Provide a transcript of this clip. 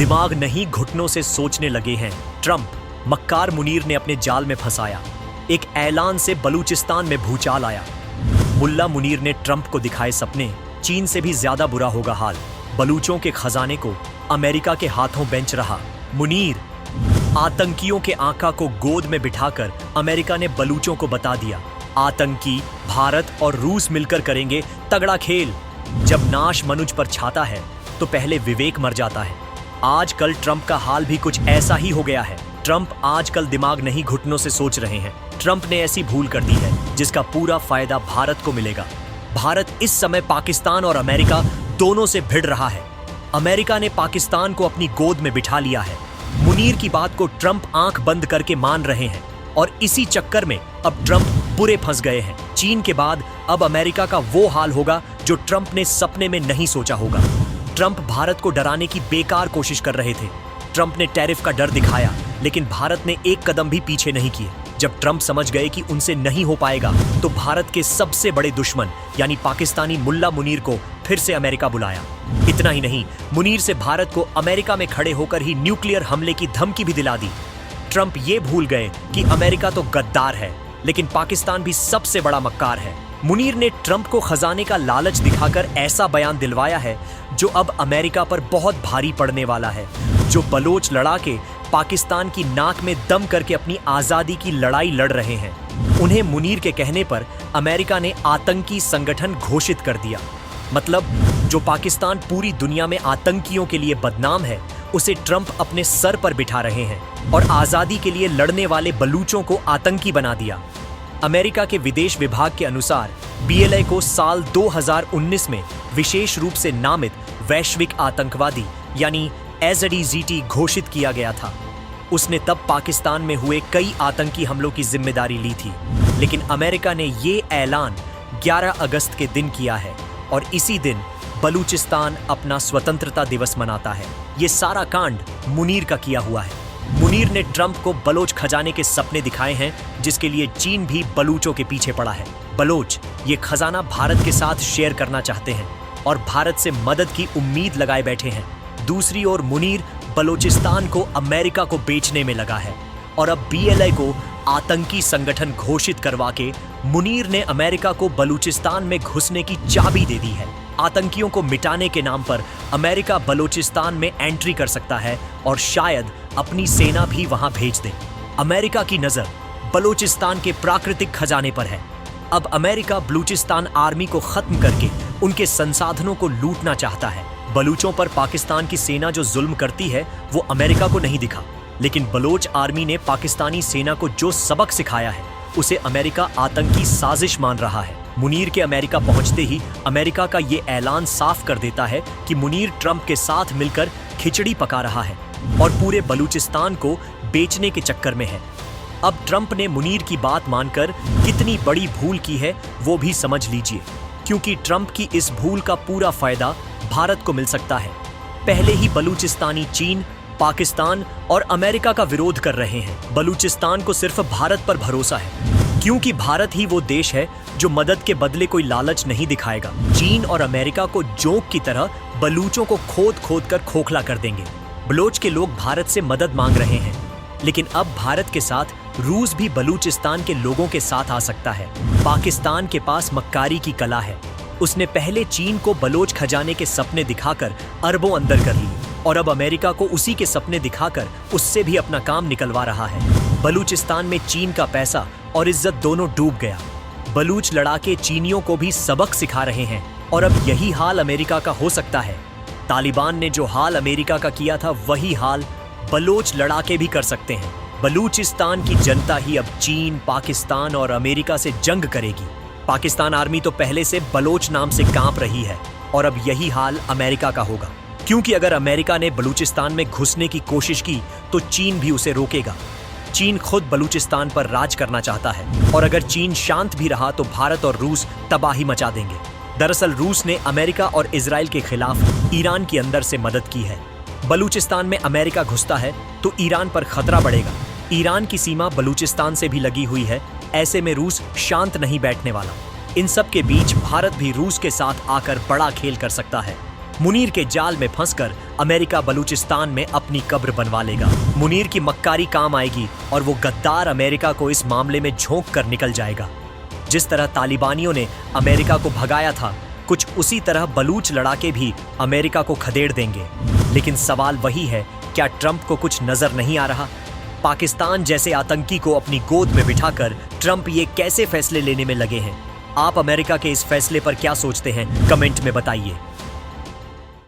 दिमाग नहीं घुटनों से सोचने लगे हैं ट्रंप। मक्कार मुनीर ने अपने जाल में फंसाया। एक ऐलान से बलूचिस्तान में भूचाल आया। मुल्ला मुनीर ने ट्रंप को दिखाए सपने। चीन से भी ज्यादा बुरा होगा हाल। बलूचों के खजाने को अमेरिका के हाथों बेंच रहा मुनीर। आतंकियों के आका को गोद में बिठाकर अमेरिका ने बलूचों को बता दिया, आतंकी भारत और रूस मिलकर करेंगे तगड़ा खेल। जब नाश मनुज पर छाता है तो पहले विवेक मर जाता है। आजकल ट्रंप का हाल भी कुछ ऐसा ही हो गया है। ट्रंप आजकल दिमाग नहीं घुटनों से सोच रहे हैं। ट्रंप ने ऐसी भूल कर दी है जिसका पूरा फायदा भारत को मिलेगा। भारत इस समय पाकिस्तान और अमेरिका दोनों से भिड़ रहा है। अमेरिका ने पाकिस्तान को अपनी गोद में बिठा लिया है। मुनीर की बात को ट्रंप आंख बंद करके मान रहे हैं और इसी चक्कर में अब ट्रंप बुरे फंस गए हैं। चीन के बाद अब अमेरिका का वो हाल होगा जो ट्रंप ने सपने में नहीं सोचा होगा। ट्रंप भारत को डराने की बेकार कोशिश कर रहे थे। ट्रंप ने टैरिफ का डर दिखाया, लेकिन भारत ने एक कदम भी पीछे नहीं किए। जब ट्रंप समझ गए कि उनसे नहीं हो पाएगा तो भारत के सबसे बड़े दुश्मन यानी पाकिस्तानी मुल्ला मुनीर को फिर से अमेरिका बुलाया। इतना ही नहीं, मुनीर से भारत को अमेरिका में खड़े होकर ही न्यूक्लियर हमले की धमकी भी दिला दी। ट्रंप ये भूल गए कि अमेरिका तो गद्दार है, लेकिन पाकिस्तान भी सबसे बड़ा मक्कार है। मुनीर ने ट्रंप को खजाने का लालच दिखाकर ऐसा बयान दिलवाया है जो अब अमेरिका पर बहुत भारी पड़ने वाला है। जो बलोच लड़ा के पाकिस्तान की नाक में दम करके अपनी आजादी की लड़ाई लड़ रहे हैं, उन्हें मुनीर के कहने पर अमेरिका ने आतंकी संगठन घोषित कर दिया। मतलब जो पाकिस्तान पूरी दुनिया में आतंकियों के लिए बदनाम है, उसे ट्रंप अपने सर पर बिठा रहे हैं और आजादी के लिए लड़ने वाले बलूचों को आतंकी बना दिया। अमेरिका के विदेश विभाग के अनुसार BLA को साल 2019 में विशेष रूप से नामित वैश्विक आतंकवादी यानी SADZT घोषित किया गया था। उसने तब पाकिस्तान में हुए कई आतंकी हमलों की जिम्मेदारी ली थी, लेकिन अमेरिका ने ये ऐलान 11 अगस्त के दिन किया है और इसी दिन बलूचिस्तान अपना स्वतंत्रता दिवस मनाता है। ये सारा कांड मुनीर का किया हुआ है। मुनीर ने ट्रंप को बलोच खजाने के सपने दिखाए हैं, जिसके लिए चीन भी बलूचों के पीछे पड़ा है। बलोच ये खजाना भारत के साथ शेयर करना चाहते हैं और भारत से मदद की उम्मीद लगाए बैठे हैं। दूसरी ओर मुनीर बलोचिस्तान को अमेरिका को बेचने में लगा है और अब BLA को आतंकी संगठन घोषित करवा के मुनीर ने अमेरिका को बलूचिस्तान में घुसने की चाबी दे दी है। आतंकियों को मिटाने के नाम पर अमेरिका बलूचिस्तान में एंट्री कर सकता है और शायद अपनी सेना भी वहां भेज दे। अमेरिका की नजर बलूचिस्तान के प्राकृतिक खजाने पर है। अब अमेरिका बलूचिस्तान आर्मी को खत्म करके उनके संसाधनों को लूटना चाहता है। बलूचों पर पाकिस्तान की सेना जो जुल्म करती है वो अमेरिका को नहीं दिखा, लेकिन बलोच आर्मी ने पाकिस्तानी सेना को जो सबक सिखाया है उसे अमेरिका आतंकी साजिश मान रहा है। मुनीर के अमेरिका पहुंचते ही अमेरिका का ये ऐलान साफ कर देता है कि मुनीर ट्रंप के साथ मिलकर खिचड़ी पका रहा है और पूरे बलूचिस्तान को बेचने के चक्कर में है। अब ट्रंप ने मुनीर की बात मानकर कितनी बड़ी भूल की है वो भी समझ लीजिए, क्योंकि ट्रंप की इस भूल का पूरा फायदा भारत को मिल सकता है। पहले ही बलूचिस्तानी चीन, पाकिस्तान और अमेरिका का विरोध कर रहे हैं। बलूचिस्तान को सिर्फ भारत पर भरोसा है, क्योंकि भारत ही वो देश है जो मदद के बदले कोई लालच नहीं दिखाएगा। चीन और अमेरिका को जोंक की तरह बलूचों को खोद खोद कर खोखला कर देंगे। बलोच के लोग भारत से मदद मांग रहे हैं, लेकिन अब भारत के साथ रूस भी बलूचिस्तान के लोगों के साथ आ सकता है। पाकिस्तान के पास मक्कारी की कला है। उसने पहले चीन को बलोच खजाने के सपने दिखाकर अरबों अंदर कर ली और अब अमेरिका को उसी के सपने दिखाकर उससे भी अपना काम निकलवा रहा है। बलूचिस्तान में चीन का पैसा और इज्जत दोनों डूब गया। बलूच लड़ाके चीनियों को भी सबक सिखा रहे हैं और अब यही हाल अमेरिका का हो सकता है। तालिबान ने जो हाल अमेरिका का किया था वही हाल बलोच लड़ाके भी कर सकते हैं। बलूचिस्तान की जनता ही अब चीन, पाकिस्तान और अमेरिका से जंग करेगी। पाकिस्तान आर्मी तो पहले से बलोच नाम से कांप रही है और अब यही हाल अमेरिका का होगा, क्योंकि अगर अमेरिका ने बलूचिस्तान में घुसने की कोशिश की तो चीन भी उसे रोकेगा। चीन खुद बलूचिस्तान पर राज करना चाहता है और अगर चीन शांत भी रहा तो भारत और रूस तबाही मचा देंगे। दरअसल रूस ने अमेरिका और इजराइल के खिलाफ ईरान की अंदर से मदद की है। बलूचिस्तान में अमेरिका घुसता है तो ईरान पर खतरा बढ़ेगा। ईरान की सीमा बलूचिस्तान से भी लगी हुई है, ऐसे में रूस शांत नहीं बैठने वाला। इन सब के बीच भारत भी रूस के साथ आकर बड़ा खेल कर सकता है। मुनीर के जाल में फंसकर अमेरिका बलूचिस्तान में अपनी कब्र बनवा लेगा। मुनीर की मक्कारी काम आएगी और वो गद्दार अमेरिका को इस मामले में झोंक कर निकल जाएगा। जिस तरह तालिबानियों ने अमेरिका को भगाया था, कुछ उसी तरह बलूच लड़ाके भी अमेरिका को खदेड़ देंगे। लेकिन सवाल वही है, क्या ट्रंप को कुछ नजर नहीं आ रहा? पाकिस्तान जैसे आतंकी को अपनी गोद में बिठाकर ट्रंप ये कैसे फैसले लेने में लगे हैं? आप अमेरिका के इस फैसले पर क्या सोचते हैं? कमेंट में बताइए।